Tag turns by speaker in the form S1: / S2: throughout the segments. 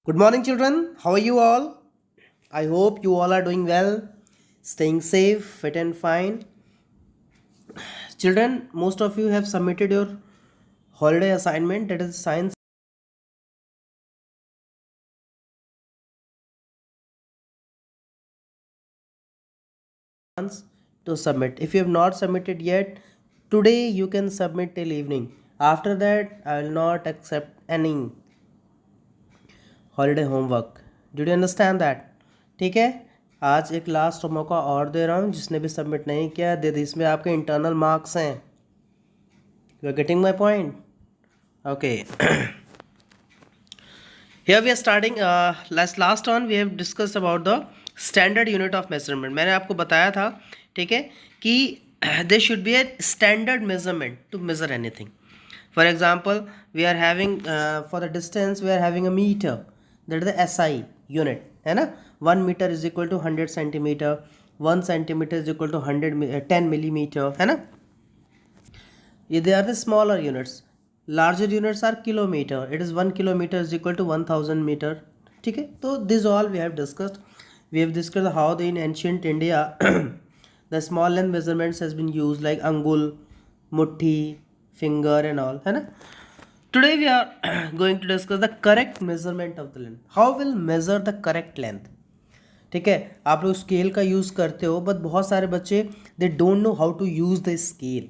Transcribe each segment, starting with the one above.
S1: Good morning, children. How are you all? I hope you all are doing well, staying safe, fit, and fine. Children, most of you have submitted your holiday assignment, that is science to submit. If you have not submitted yet, today you can submit till evening. After that, I will not accept any holiday homework. Did you understand that? ठीक है, आज एक last मौका और दे रहा हूँ. जिसने भी सबमिट नहीं किया दे दी, इसमें आपके इंटरनल मार्क्स हैं. You are getting my point? Okay. Here we are starting. Last on we have discussed about the standard unit of measurement. मैंने आपको बताया था, ठीक है, कि there should be a standard measurement to measure anything. For example, we are having for the distance we are having a meter, that is the SI unit, है ना. 1 meter is equal to 100 centimeter, 1 centimeter is equal to 10 millimeter, है ना. They are the smaller units. Larger units are kilometer. It is 1 kilometer is equal to 1000 meter. ठीक है, तो this all we have discussed. We have discussed how in ancient India the small length measurements has been used like angul, mutti, finger and all, है ना. Today we are going to discuss the correct measurement of the length. How will measure the correct length? ठीक है, आप लोग scale का use करते हो, but बहुत सारे बच्चे they don't know how to use the scale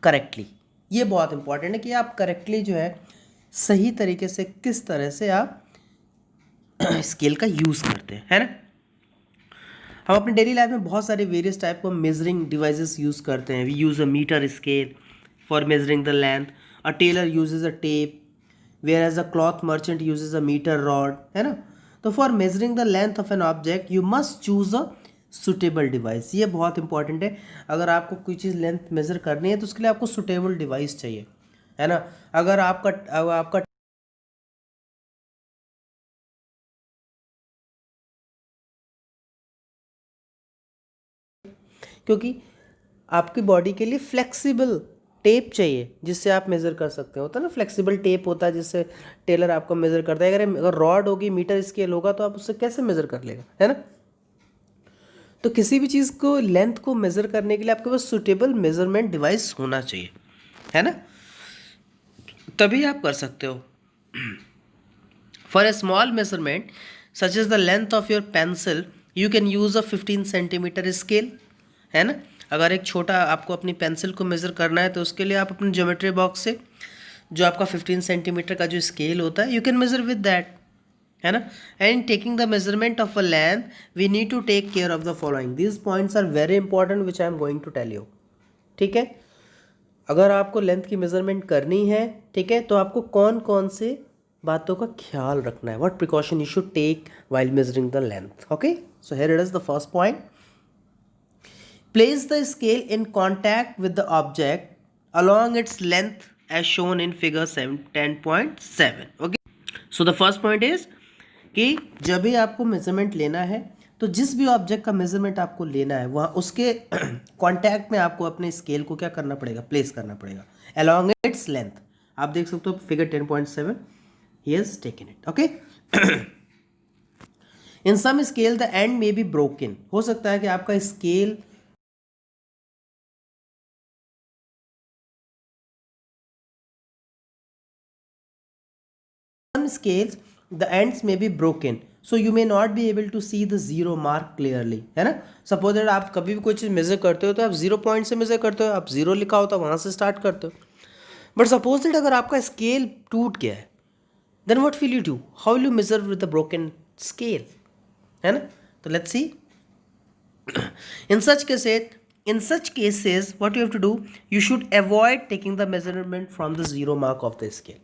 S1: correctly. ये बहुत इंपॉर्टेंट है कि आप करेक्टली जो है सही तरीके से किस तरह से आप स्केल का यूज़ करते हैं, है ना. हम अपने डेली लाइफ में बहुत सारे वेरियस टाइप को मेजरिंग डिवाइसेस यूज़ करते हैं. We use a meter scale for measuring the length. A tailor uses a tape, whereas a cloth merchant uses a meter rod, है ना. तो for measuring the length of an object you must choose a suitable device. ये बहुत important है. अगर आपको कोई चीज़ length major करनी है तो उसके लिए आपको सुटेबल डिवाइस चाहिए, है ना. अगर आपका क्योंकि आपकी बॉडी के लिए फ्लेक्सिबल टेप चाहिए जिससे आप मेज़र कर सकते हो. होता है ना, फ्लेक्सिबल टेप होता है जिससे टेलर आपको मेज़र करता है. अगर रॉड होगी, मीटर स्केल होगा, तो आप उससे कैसे मेज़र कर लेगा, है ना. तो किसी भी चीज़ को लेंथ को मेज़र करने के लिए आपके पास सुटेबल मेज़रमेंट डिवाइस होना चाहिए, है ना, तभी आप कर सकते हो. For a small measurement such is the length of your pencil you can use a 15 centimetre scale, है ना. अगर एक छोटा आपको अपनी पेंसिल को मेज़र करना है तो उसके लिए आप अपने ज्योमेट्री बॉक्स से जो आपका 15 सेंटीमीटर का जो स्केल होता है you can measure with that, है ना. And taking the measurement of a length we need to take care of the following. These points are very important which I am going to tell you. ठीक है, अगर आपको length की measurement करनी है, ठीक है, तो आपको कौन कौन से बातों का ख्याल रखना है. What precaution you should take while measuring the length. Okay, so here it is the first point. Place the scale in contact with the object along its length as shown in figure 10.7. Okay, so the first point is कि जब भी आपको measurement लेना है तो जिस भी object का मेजरमेंट आपको लेना है वहाँ उसके कांटेक्ट में आपको अपने स्केल को क्या करना पड़ेगा, प्लेस करना पड़ेगा along its length. आप देख सकते हो figure 10.7 he has taken it. Okay, in some scale the end may be broken. हो सकता है कि आपका scale scales the ends may be broken so you may not be able to see the zero mark clearly, है ना. Suppose that आप कभी भी कोई चीज़ मेजर करते हो तो आप जीरो पॉइंट से मेजर करते हो. आप जीरो लिखा होता है वहाँ से स्टार्ट करते हो. बट सपोज दैट अगर आपका स्केल टूट गया है then what will you do, how will you measure with the broken scale, है ना. तो let's see. in such cases what you have to do, you should avoid taking the measurement from the zero mark of the scale.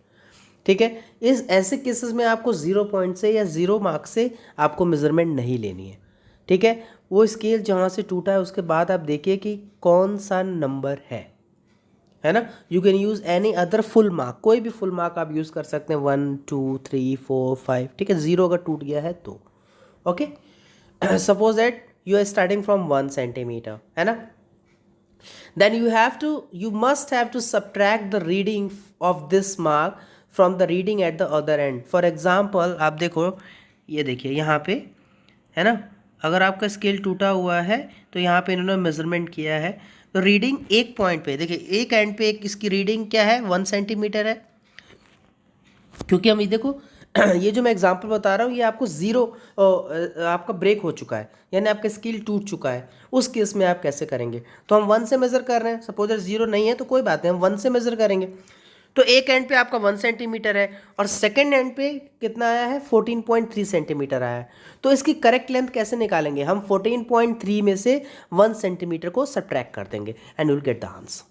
S1: ठीक है, इस ऐसे cases में आपको zero point से या ज़ीरो मार्क से आपको मेज़रमेंट नहीं लेनी है. ठीक है, वो स्केल जहाँ से टूटा है उसके बाद आप देखिए कि कौन सा नंबर है ना. You can use any other full mark, कोई भी फुल मार्क आप यूज़ कर सकते हैं, 1 2 3 4 5. ठीक है, ज़ीरो अगर टूट गया है तो okay. Suppose that you are starting from 1 centimeter, है ना. then you must have to subtract the reading of this mark from the reading at the other and. For example आप देखो, ये देखिए यहाँ पे है ना, अगर आपका स्केल टूटा हुआ है तो यहाँ पे इन्होंने मेजरमेंट किया है, तो रीडिंग एक पॉइंट पे देखिए, एक एंड पे एक इसकी रीडिंग क्या है 1 सेंटीमीटर है, क्योंकि हम ये देखो ये जो मैं एग्जांपल बता रहा हूँ ये आपको ज़ीरो आपका ब्रेक हो चुका है, यानी आपका स्केल टूट चुका है। उस केस में आप कैसे करेंगे, तो हम 1 से मेज़र कर रहे हैं, सपोज अगर 0 नहीं है तो कोई बात नहीं, हम 1 से मेज़र करेंगे। तो एक एंड पे आपका 1 सेंटीमीटर है और सेकेंड एंड पे कितना आया है 14.3 सेंटीमीटर आया है। तो इसकी करेक्ट लेंथ कैसे निकालेंगे, हम 14.3 में से 1 सेंटीमीटर को सब्ट्रैक्ट कर देंगे and you will get the answer.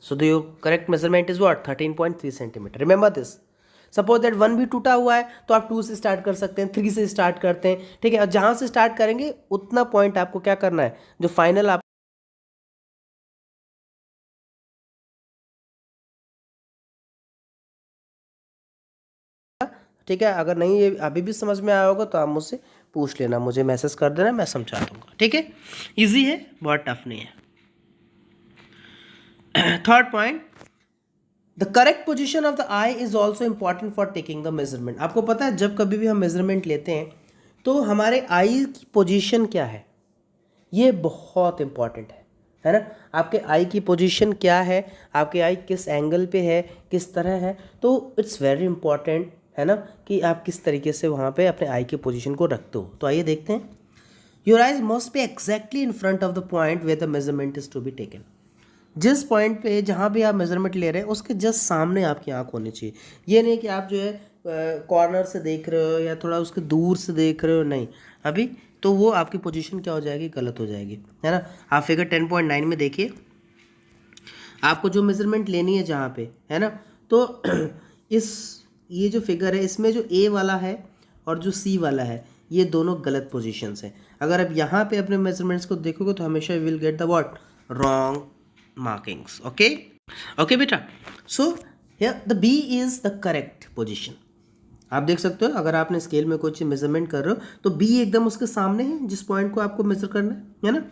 S1: So the correct measurement is what 13.3 centimetre. Remember this. Suppose that 1 भी टूटा हुआ है तो आप 2 से स्टार्ट कर सकते हैं, 3 से स्टार्ट करते हैं, ठीक है। और जहाँ से स्टार्ट करेंगे उतना पॉइंट आपको क्या करना है, जो फाइनल आप ठीक है। अगर नहीं ये अभी भी समझ में आया होगा तो आप मुझसे पूछ लेना, मुझे मैसेज कर देना, मैं समझा दूंगा, ठीक है। इजी है, बहुत टफ नहीं है। Third point, the correct position of the I is also important for taking the measurement. आपको पता है जब कभी भी हम मेजरमेंट लेते हैं तो हमारे आई की पोजीशन क्या है, ये बहुत इंपॉर्टेंट है ना। आपके आई की पोजीशन क्या है, आपके आई किस एंगल पे है, किस तरह है, तो इट्स वेरी इंपॉर्टेंट है ना कि आप किस तरीके से वहाँ पे अपने आई की पोजीशन को रखते हो। तो आइए देखते हैं। Your eyes must be exactly in front of the point where the measurement is to be taken. जिस पॉइंट पे जहाँ भी आप मेजरमेंट ले रहे हैं उसके जस्ट सामने आपकी आंख होनी चाहिए। ये नहीं कि आप जो है कॉर्नर से देख रहे हो या थोड़ा उसके दूर से देख रहे हो, नहीं, अभी तो वो आपकी पोजीशन क्या हो जाएगी, गलत हो जाएगी, है ना। आप फिगर 10.9 में देखिए, आपको जो मेजरमेंट लेनी है जहाँ पे, है ना, तो इस ये जो फिगर है इसमें जो ए वाला है और जो सी वाला है ये दोनों गलत पोजीशंस हैं। अगर आप यहाँ पे अपने मेजरमेंट्स को देखोगे तो हमेशा you will get the what wrong markings. Okay okay बेटा। So here the B is the correct position. आप देख सकते हो अगर आपने स्केल में कोई चीज मेजरमेंट कर रहे हो तो बी एकदम उसके सामने है जिस पॉइंट को आपको मेजर करना है ना।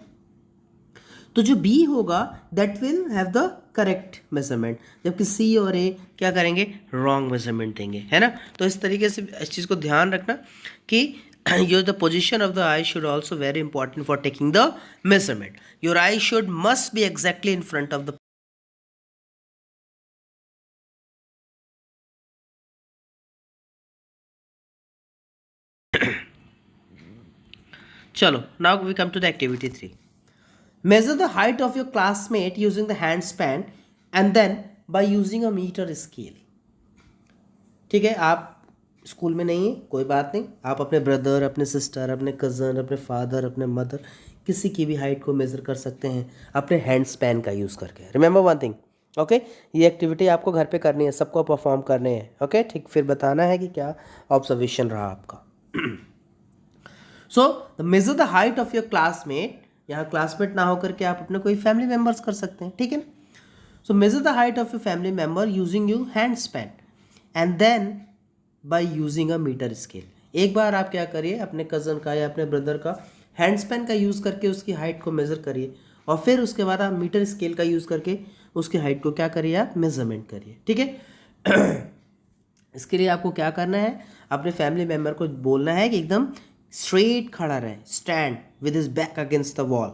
S1: तो जो बी होगा that will have the correct measurement, जबकि सी और ए क्या करेंगे, रॉन्ग मेजरमेंट देंगे, है ना। तो इस तरीके से इस चीज़ को ध्यान रखना कि your the position of the eye should also very important for taking the measurement. Your eye should must be exactly in front of the chalo, now we come to the activity 3. Measure the height of your classmate using the hand span and then by using a meter scale. ठीक है, आप school में नहीं है कोई बात नहीं, आप अपने ब्रदर, अपने सिस्टर, अपने कज़न, अपने फादर, अपने मदर, किसी की भी हाइट को मेज़र कर सकते हैं अपने हैंड स्पैन का यूज़ करके। Remember one thing, okay. ये एक्टिविटी आपको घर पे करनी है, सबको परफॉर्म करने हैं, ओके ठीक। फिर बताना है कि क्या ऑब्जर्वेशन रहा आपका। सो measure the height of your classmate, यहाँ क्लासमेट ना होकर के आप अपने कोई फैमिली मेम्बर्स कर सकते हैं, ठीक है ना। So measure the height of your family member using you hand span and then by using a meter scale. एक बार आप क्या करिए, अपने कज़न का या अपने ब्रदर का हैंड स्पैन का यूज़ करके उसकी हाइट को मेज़र करिए और फिर उसके बाद आप मीटर स्केल का यूज़ करके उसकी हाइट को क्या करिए, आप मेज़रमेंट करिए, ठीक है। इसके लिए आपको क्या करना है, अपने फैमिली मेम्बर को बोलना है कि एकदम स्ट्रेट खड़ा रहे, stand with his back against the wall,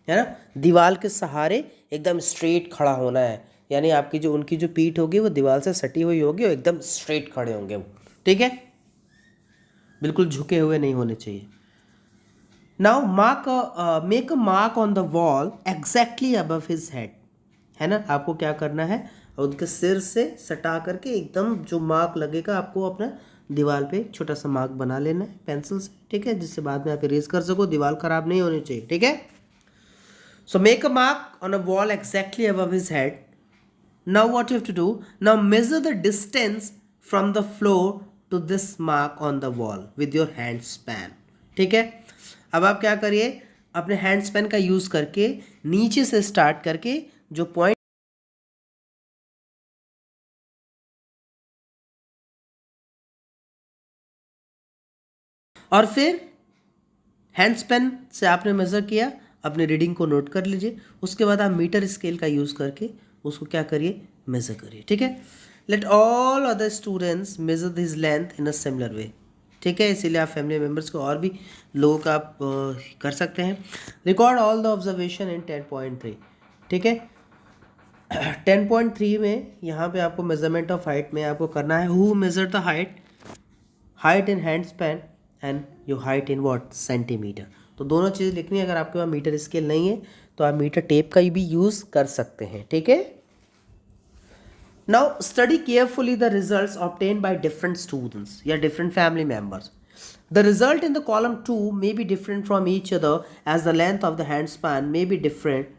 S1: है ना। दीवार के सहारे एकदम स्ट्रेट खड़ा होना है, यानी आपकी जो उनकी जो पीठ होगी वो दीवार से सटी हुई होगी और एकदम स्ट्रेट खड़े होंगे वो, ठीक है, बिल्कुल झुके हुए नहीं होने चाहिए। Now mark make a mark on the wall exactly above his head, है ना। आपको क्या करना है, उनके सिर से सटा करके एकदम जो मार्क लगेगा आपको अपना दीवार पे छोटा सा मार्क बना लेना है पेंसिल से, ठीक है, जिससे बाद में आप इरेज कर सको, दीवार खराब नहीं होनी चाहिए, ठीक है। So make a mark on a wall exactly above his head. Now what you have to do, now measure the distance from the floor to this mark on the wall with your hand span, ठीक है। अब आप क्या करिए, अपने hand span का use करके नीचे से स्टार्ट करके जो पॉइंट और फिर हैंड स्पैन से आपने मेज़र किया, अपने रीडिंग को नोट कर लीजिए। उसके बाद आप मीटर स्केल का यूज़ करके उसको क्या करिए, मेज़र करिए, ठीक है। Let all other students measure this length in a similar way. ठीक है, इसीलिए आप फैमिली मेम्बर्स को और भी लोगों का आप कर सकते हैं। रिकॉर्ड ऑल द ऑब्जर्वेशन इन 10.3। ठीक है, 10.3 में यहाँ पे आपको मेजरमेंट ऑफ हाइट में आपको करना है who major the height in hand span and your height in what centimetre. तो दोनों चीज़ लिखनी है। अगर आपके पास मीटर स्केल नहीं है तो आप मीटर टेप का भी यूज़ कर सकते हैं। ठीक है, now study carefully the results obtained by different students या different family members. The result in the column 2 may be different from each other as the length of the hand span may be different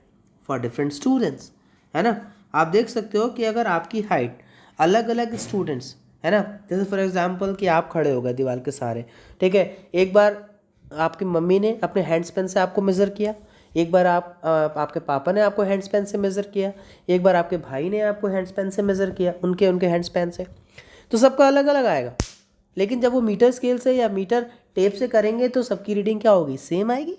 S1: for different students. है ना, आप देख सकते हो कि अगर आपकी हाइट अलग अलग स्टूडेंट्स, है ना, जैसे फॉर एग्जांपल कि आप खड़े हो गए दीवार के सहारे, ठीक है, एक बार आपकी मम्मी ने अपने हैंड स्पैन से आपको मेज़र किया, एक बार आपके पापा ने आपको हैंड स्पैन से मेज़र किया, एक बार आपके भाई ने आपको हैंड स्पैन से मेज़र किया, उनके हैंड स्पैन से, तो सबका अलग अलग आएगा। लेकिन जब वो मीटर स्केल से या मीटर टेप से करेंगे तो सबकी रीडिंग क्या होगी, सेम आएगी।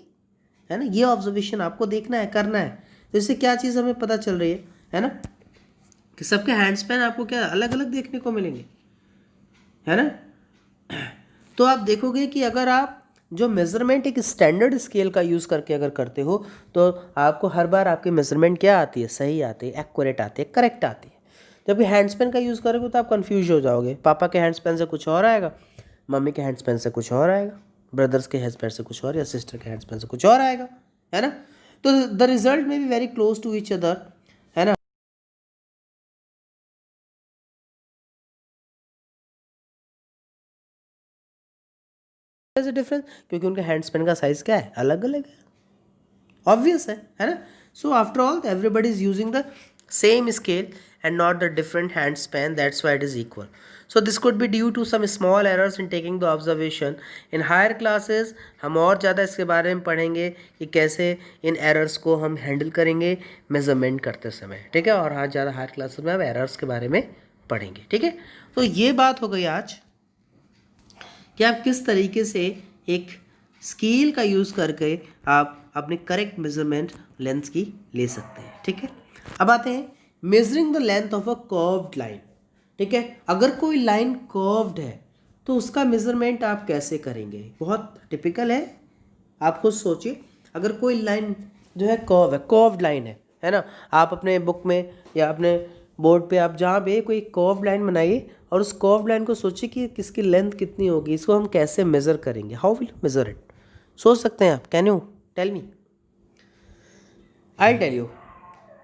S1: है ना, ये ऑब्जर्वेशन आपको देखना है, करना है। तो इससे क्या चीज़ हमें पता चल रही है ना, कि सबके हैंड स्पैन आपको क्या अलग अलग देखने को मिलेंगे। है ना, तो आप देखोगे कि अगर आप जो मेज़रमेंट एक स्टैंडर्ड स्केल का यूज़ करके अगर करते हो तो आपको हर बार आपकी मेज़रमेंट क्या आती है, सही आती है, एक्यूरेट आती है, करेक्ट आती है। जबकि हैंड स्पैन का यूज़ करोगे तो आप कंफ्यूज हो जाओगे, पापा के हैंड स्पैन से कुछ और आएगा, मम्मी के हैंड स्पैन से कुछ और आएगा, ब्रदर्स के हैंड स्पैन से कुछ और, या सिस्टर के हैंड स्पैन से कुछ और आएगा। है ना, तो the result may be very close to each other. है ना, डिफरेंस क्योंकि उनके हैंड स्पैन का साइज क्या है, अलग अलग है, ऑब्वियस है ना। So after all everybody is using the same scale and not the different hand span, that's why it is equal. So this could be due to some small errors in taking the observation. In higher classes हम और ज़्यादा इसके बारे में पढ़ेंगे कि कैसे इन errors को हम हैंडल करेंगे मेजरमेंट करते समय। ठीक है, और हाँ, ज़्यादा हायर क्लासेस में हम एरर्स के बारे में पढ़ेंगे। ठीक है, तो ये बात हो गई आज कि आप किस तरीके से एक स्केल का यूज़ करके आप अपने करेक्ट मेजरमेंट लेंथ की ले सकते हैं। ठीक है, अब आते हैं measuring the length of a curved line. ठीक है, अगर कोई लाइन कर्व्ड है तो उसका मेजरमेंट आप कैसे करेंगे, बहुत टिपिकल है। आप खुद सोचिए, अगर कोई लाइन जो है कर्व्ड लाइन है ना, आप अपने बुक में या अपने बोर्ड पे आप जहाँ पे कोई कर्व्ड लाइन बनाइए और उस कर्व्ड लाइन को सोचिए कि किसकी लेंथ कितनी होगी, इसको हम कैसे मेज़र करेंगे, how will you measure it. सोच सकते हैं आप, can you tell me? I tell you,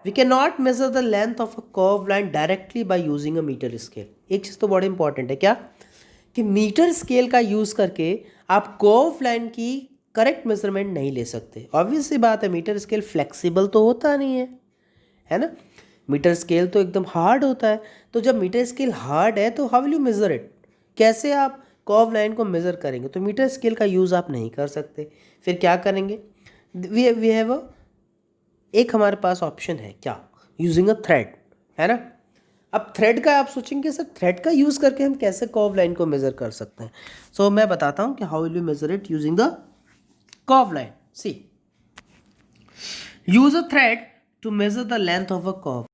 S1: we cannot measure the length of a curve line directly by using a meter scale. एक चीज़ तो बड़ी इंपॉर्टेंट है, क्या कि मीटर स्केल का यूज़ करके आप कर्व लाइन की करेक्ट मेजरमेंट नहीं ले सकते। ऑब्वियस सी बात है, मीटर स्केल फ्लेक्सिबल तो होता नहीं है ना, मीटर स्केल तो एकदम हार्ड होता है। तो जब मीटर स्केल हार्ड है तो how will you measure it, कैसे आप कर्व लाइन को मेज़र करेंगे? तो मीटर स्केल का यूज़ आप नहीं कर सकते। फिर क्या करेंगे, वी हैव अ, एक हमारे पास ऑप्शन है, क्या, यूजिंग अ थ्रेड। है ना, अब थ्रेड का आप सोचेंगे सर थ्रेड का यूज़ करके हम कैसे कर्व लाइन को मेज़र कर सकते हैं। सो मैं बताता हूँ कि how will you measure it using the curve line. See, use a thread to measure the length of a curve.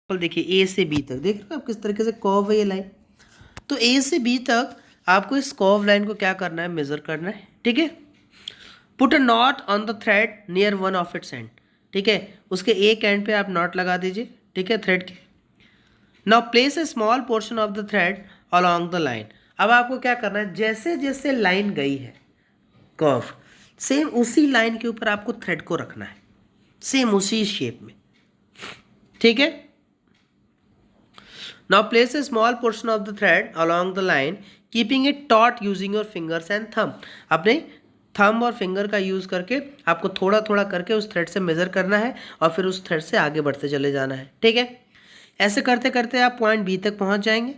S1: देखिए ए से बी तक, देख रहे हो आप किस तरीके से कर्व है ये लाइन। तो ए से बी तक आपको इस कर्व लाइन को क्या करना है, मेज़र करना है। ठीक है, put a not on the thread near one of its and. ठीक है, उसके एक एंड पे आप नॉट लगा दीजिए। ठीक है, थ्रेड के। Now place a small portion of the thread along the line. अब आपको क्या करना है, जैसे जैसे लाइन गई है कर्व, सेम उसी लाइन के ऊपर आपको थ्रेड को रखना है, सेम उसी शेप में। ठीक है, now place a small portion of the thread along the line keeping it taut using your fingers and thumb। अपने थंब और फिंगर का यूज़ करके आपको थोड़ा थोड़ा करके उस थ्रेड से मेज़र करना है और फिर उस थ्रेड से आगे बढ़ते चले जाना है। ठीक है, ऐसे करते करते आप पॉइंट बी तक पहुंच जाएंगे।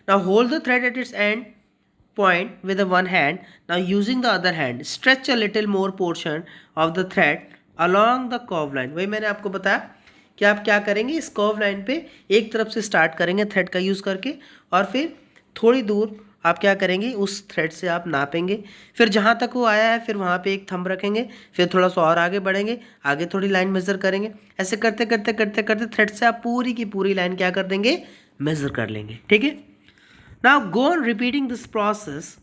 S1: Now hold the thread at its and point with the one hand. Now using the other hand stretch a little more portion of the thread along the curve line। वही मैंने आपको बताया कि आप क्या करेंगे, इस कर्व लाइन पे एक तरफ से स्टार्ट करेंगे थ्रेड का यूज़ करके और फिर थोड़ी दूर आप क्या करेंगे, उस थ्रेड से आप नापेंगे, फिर जहाँ तक वो आया है फिर वहाँ पे एक थंब रखेंगे, फिर थोड़ा सा और आगे बढ़ेंगे, आगे थोड़ी लाइन मेज़र करेंगे, ऐसे करते करते करते करते थ्रेड से आप पूरी की पूरी लाइन क्या कर देंगे, मेज़र कर लेंगे। ठीक है, now go on repeating this process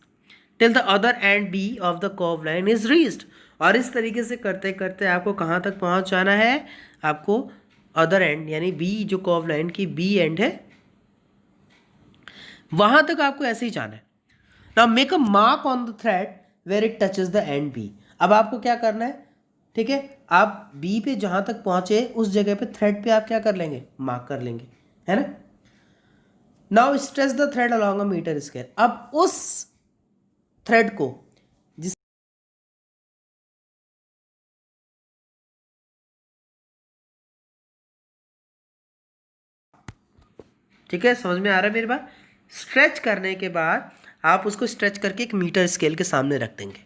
S1: till the other end B of the curve line is reached. और इस तरीके से करते करते आपको कहाँ तक पहुँच जाना है, आपको अदर एंड यानी बी जो कर्व लाइन की बी एंड है वहां तक आपको ऐसे ही जाना है। Now make a mark on the thread where it touches the end B. अब आपको क्या करना है, ठीक है, आप बी पे जहां तक पहुंचे उस जगह पे थ्रेड पे आप क्या कर लेंगे, मार्क कर लेंगे, है ना। Now stretch the thread along a meter scale. अब उस थ्रेड को जिस, ठीक है, समझ में आ रहा है मेरी बात। स्ट्रेच करने के बाद आप उसको स्ट्रेच करके एक मीटर स्केल के सामने रख देंगे,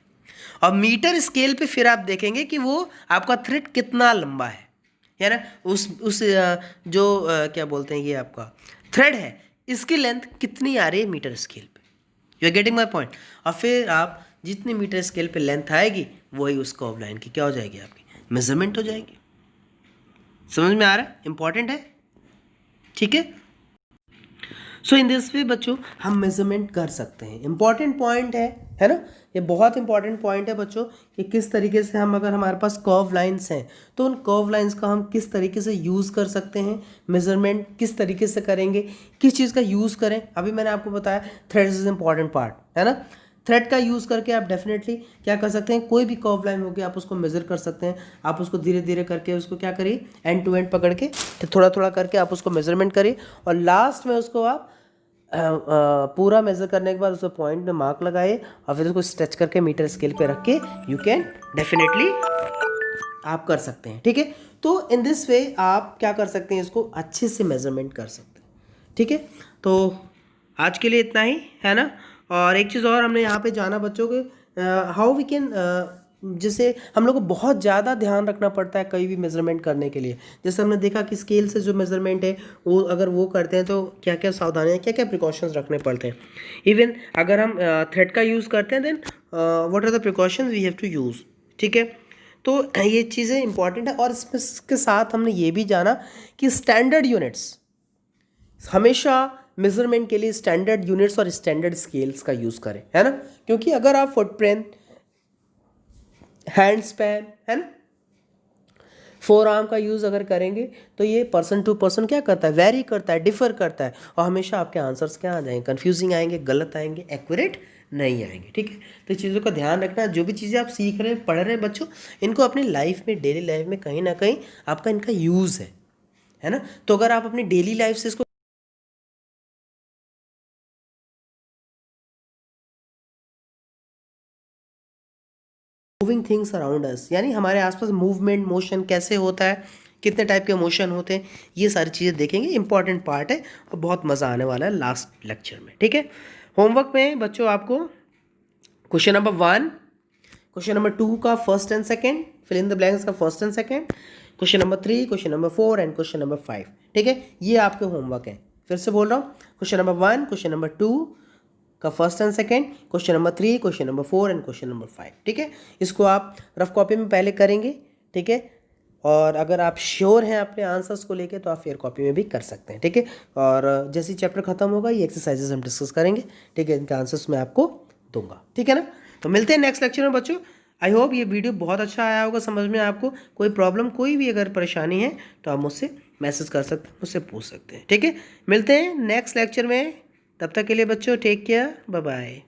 S1: और मीटर स्केल पे फिर आप देखेंगे कि वो आपका थ्रेड कितना लंबा है ना। क्या बोलते हैं, ये आपका थ्रेड है, इसकी लेंथ कितनी आ रही है मीटर स्केल पे। You are getting my point. और फिर आप जितनी मीटर स्केल पे लेंथ आएगी वही उस कर्व लाइन की क्या हो जाएगी, आपकी मेजरमेंट हो जाएगी। समझ में आ रहा है, इंपॉर्टेंट है, ठीक है। सो इन दिस वे बच्चों हम मेजरमेंट कर सकते हैं। इंपॉर्टेंट पॉइंट है ना, ये बहुत इंपॉर्टेंट पॉइंट है बच्चों कि किस तरीके से हम, अगर हमारे पास कर्व लाइंस हैं तो उन कर्व लाइंस का हम किस तरीके से यूज़ कर सकते हैं, मेजरमेंट किस तरीके से करेंगे, किस चीज़ का यूज़ करें। अभी मैंने आपको बताया थ्रेड्स इज इंपॉर्टेंट पार्ट, है ना। थ्रेड का यूज़ करके आप डेफिनेटली क्या कर सकते हैं, कोई भी कर्व लाइन होगी आप उसको मेज़र कर सकते हैं। आप उसको धीरे धीरे करके उसको क्या करिए, एंड टू एंड पकड़ के थोड़ा थोड़ा करके आप उसको मेजरमेंट करिए, और लास्ट में उसको आप पूरा मेज़र करने के बाद उसको पॉइंट में मार्क लगाए, और फिर उसको स्ट्रेच करके मीटर स्केल पे रख के यू कैन डेफिनेटली आप कर सकते हैं। ठीक है, तो इन दिस वे आप क्या कर सकते हैं, इसको अच्छे से मेज़रमेंट कर सकते हैं। ठीक है, तो आज के लिए इतना ही, है ना। और एक चीज़ और हमने यहाँ पे जाना बच्चों के, हाउ वी कैन, जैसे हम लोग को बहुत ज़्यादा ध्यान रखना पड़ता है कहीं भी मेज़रमेंट करने के लिए। जैसे हमने देखा कि स्केल से जो मेज़रमेंट है वो अगर वो करते हैं तो क्या क्या सावधानियाँ, क्या क्या प्रिकॉशंस रखने पड़ते हैं। इवन अगर हम थ्रेड का यूज़ करते हैं then what are the precautions we have to use. ठीक है, तो ये चीज़ें इंपॉर्टेंट है। और इसके साथ हमने ये भी जाना कि स्टैंडर्ड यूनिट्स, हमेशा मेजरमेंट के लिए स्टैंडर्ड यूनिट्स और स्टैंडर्ड स्केल्स का यूज़ करें, है ना। क्योंकि अगर आप फुटप्रिंट, हैंड स्पैन, है ना, फोर आर्म का यूज़ अगर करेंगे तो ये पर्सन टू पर्सन क्या करता है, वेरी करता है, डिफर करता है, और हमेशा आपके आंसर्स क्या आ जाएंगे, कंफ्यूजिंग आएंगे, गलत आएंगे, एक्यूरेट नहीं आएंगे। ठीक है, तो चीज़ों का ध्यान रखना। जो भी चीज़ें आप सीख रहे हैं, पढ़ रहे हैं बच्चों, इनको अपनी लाइफ में, डेली लाइफ में कहीं ना कहीं आपका इनका यूज़ है ना। तो अगर आप अपनी डेली लाइफ से इसको मूविंग थिंग्स अराउंड अस, यानी हमारे आसपास मूवमेंट, मोशन कैसे होता है, कितने टाइप के मोशन होते हैं, ये सारी चीज़ें देखेंगे। इंपॉर्टेंट पार्ट है और बहुत मज़ा आने वाला है लास्ट लेक्चर में। ठीक है, होमवर्क में बच्चों आपको क्वेश्चन नंबर 1, क्वेश्चन नंबर 2 का first and second, fill in the blanks का first and second, question number 3, question number 4 and question number 5। ठीक है, ये आपके होमवर्क है। फिर से बोल रहा हूँ, क्वेश्चन नंबर 1, क्वेश्चन नंबर 2 का first and second, question number 3, question number 4 and question number 5। ठीक है, इसको आप रफ कॉपी में पहले करेंगे। ठीक है, और अगर आप श्योर हैं अपने आंसर्स को लेके तो आप फेयर कॉपी में भी कर सकते हैं। ठीक है, और जैसे ही चैप्टर खत्म होगा ये एक्सरसाइजेस हम डिस्कस करेंगे। ठीक है, इनके आंसर्स मैं आपको दूंगा। ठीक है ना, तो मिलते हैं नेक्स्ट लेक्चर में बच्चों। आई होप ये वीडियो बहुत अच्छा आया होगा समझ में। आपको कोई प्रॉब्लम, कोई भी अगर परेशानी है तो आप मुझसे मैसेज कर सकते हैं, मुझसे पूछ सकते हैं। ठीक है, मिलते हैं नेक्स्ट लेक्चर में। तब तक के लिए बच्चों टेक केयर, बाय बाय।